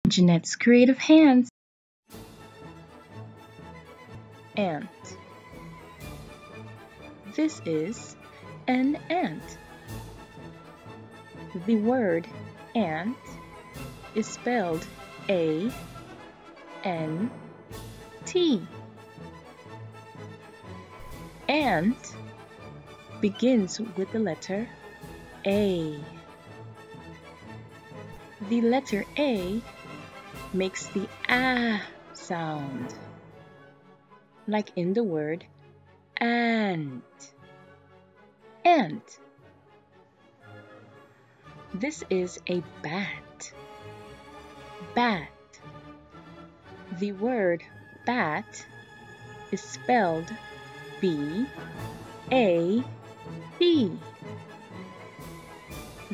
Jeanette's creative hands. Ant. This is an ant. The word ant is spelled A-N-T. Ant begins with the letter A. The letter A makes the ah sound, like in the word ant. Ant. This is a bat. Bat. The word bat is spelled B-A-T.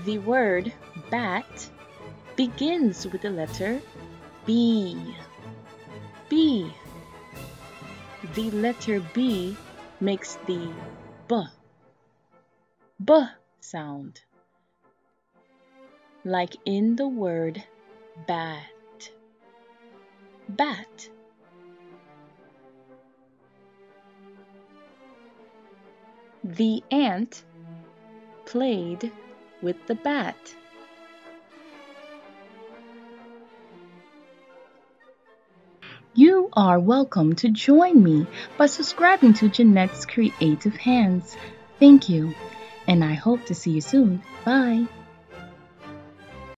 The word bat begins with the letter B. B. The letter B makes the B sound, like in the word bat. Bat. The ant played with the bat. You are welcome to join me by subscribing to Jeanette's Creative Hands. Thank you, and I hope to see you soon. Bye.